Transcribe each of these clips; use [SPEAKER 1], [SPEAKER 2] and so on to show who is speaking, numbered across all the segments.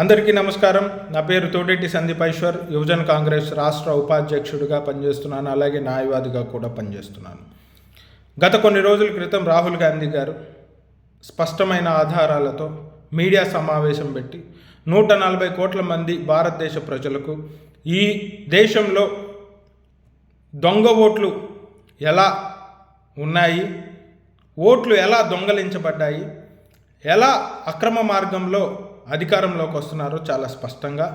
[SPEAKER 1] అందరికీ నమస్కారం. నా పేరు తోడేటి సందీపేశ్వర్. యువజన కాంగ్రెస్ రాష్ట్ర ఉపాధ్యక్షుడిగా పనిచేస్తున్నాను, అలాగే న్యాయవాదిగా కూడా పనిచేస్తున్నాను. గత కొన్ని రోజుల క్రితం రాహుల్ గాంధీ గారు స్పష్టమైన ఆధారాలతో మీడియా సమావేశం పెట్టి 140 కోట్ల మంది భారతదేశ ప్రజలకు ఈ దేశంలో దొంగ ఓట్లు ఎలా ఉన్నాయి, ఓట్లు ఎలా దొంగలించబడ్డాయి, ఎలా అక్రమ మార్గంలో అధికారంలోకి వస్తున్నారో చాలా స్పష్టంగా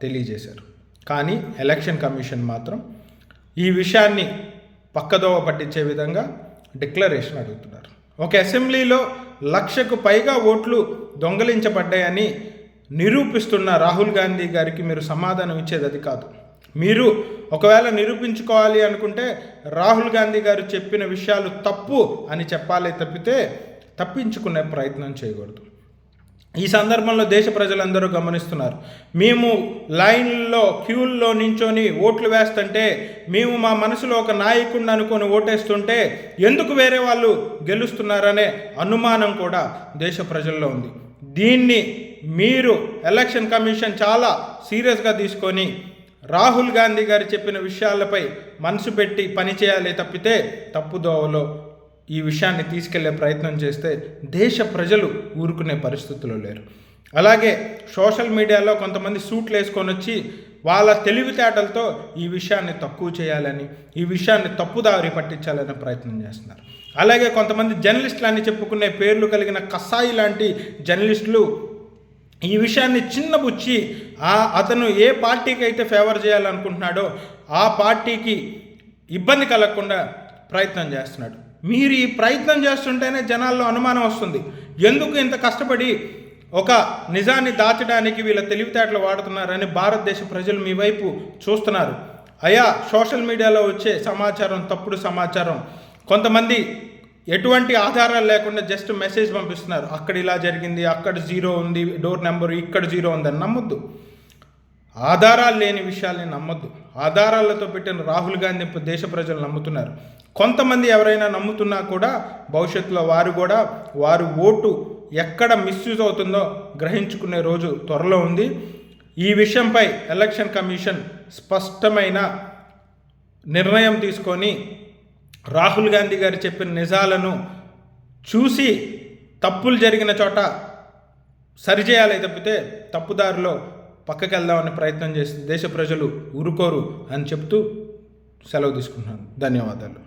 [SPEAKER 1] తెలియజేశారు. కానీ ఎలక్షన్ కమిషన్ మాత్రం ఈ విషయాన్ని పక్కదోవ పట్టించే విధంగా డిక్లరేషన్ అడుగుతున్నారు. ఒక అసెంబ్లీలో 1,00,000కు పైగా ఓట్లు దొంగలించబడ్డాయని నిరూపిస్తున్న రాహుల్ గాంధీ గారికి మీరు సమాధానం ఇచ్చేది అది కాదు. మీరు ఒకవేళ నిరూపించుకోవాలి అనుకుంటే రాహుల్ గాంధీ గారు చెప్పిన విషయాలు తప్పు అని చెప్పాలి తప్పితే తప్పించుకునే ప్రయత్నం చేయకూడదు. ఈ సందర్భంలో దేశ ప్రజలందరూ గమనిస్తున్నారు. మేము లైన్లో క్యూల్లో నించొని ఓట్లు వేస్తుంటే, మేము మా మనసులో ఒక నాయకుడిని అనుకొని ఓటేస్తుంటే ఎందుకు వేరే వాళ్ళు గెలుస్తున్నారనే అనుమానం కూడా దేశ ప్రజల్లో ఉంది. దీన్ని మీరు ఎలక్షన్ కమిషన్ చాలా సీరియస్గా తీసుకొని రాహుల్ గాంధీ గారు చెప్పిన విషయాలపై మనసు పెట్టి పనిచేయాలి తప్పితే తప్పుదోవలో ఈ విషయాన్ని తీసుకెళ్లే ప్రయత్నం చేస్తే దేశ ప్రజలు ఊరుకునే పరిస్థితుల్లో లేరు. అలాగే సోషల్ మీడియాలో కొంతమంది సూట్లు వేసుకొని వచ్చి వాళ్ళ తెలివితేటలతో ఈ విషయాన్ని తక్కువ చేయాలని, ఈ విషయాన్ని తప్పుదారి పట్టించాలనే ప్రయత్నం చేస్తున్నారు. అలాగే కొంతమంది జర్నలిస్టులు అని చెప్పుకునే పేర్లు కలిగిన కసాయి లాంటి జర్నలిస్టులు ఈ విషయాన్ని చిన్నబుచ్చి అతను ఏ పార్టీకి అయితే ఫేవర్ చేయాలనుకుంటున్నాడో ఆ పార్టీకి ఇబ్బంది కలగకుండా ప్రయత్నం చేస్తున్నాడు. మీరు ఈ ప్రయత్నం చేస్తుంటేనే జనాల్లో అనుమానం వస్తుంది. ఎందుకు ఇంత కష్టపడి ఒక నిజాన్ని దాచడానికి వీళ్ళ తెలివితేటలు వాడుతున్నారని భారతదేశ ప్రజలు మీ వైపు చూస్తున్నారు. అయా సోషల్ మీడియాలో వచ్చే సమాచారం తప్పుడు సమాచారం, కొంతమంది ఎటువంటి ఆధారాలు లేకుండా జస్ట్ మెసేజ్ పంపిస్తున్నారు. అక్కడ ఇలా జరిగింది, అక్కడ 0 ఉంది, డోర్ నెంబరు ఇక్కడ 0 ఉందని నమ్మొద్దు. ఆధారాలు లేని విషయాల్ని నమ్మొద్దు. ఆధారాలతో పెట్టిన రాహుల్ గాంధీ దేశ ప్రజలు నమ్ముతున్నారు. కొంతమంది ఎవరైనా నమ్ముతున్నా కూడా భవిష్యత్తులో వారు ఓటు ఎక్కడ మిస్యూజ్ అవుతుందో గ్రహించుకునే రోజు త్వరలో ఉంది. ఈ విషయంపై ఎలక్షన్ కమిషన్ స్పష్టమైన నిర్ణయం తీసుకొని రాహుల్ గాంధీ గారు చెప్పిన నిజాలను చూసి తప్పులు జరిగిన చోట సరిచేయాలి తప్పితే తప్పుదారిలో పక్కకెళ్దామని ప్రయత్నం చేసి దేశ ప్రజలు ఊరుకోరు అని చెప్తూ సెలవు తీసుకుంటున్నాను. ధన్యవాదాలు.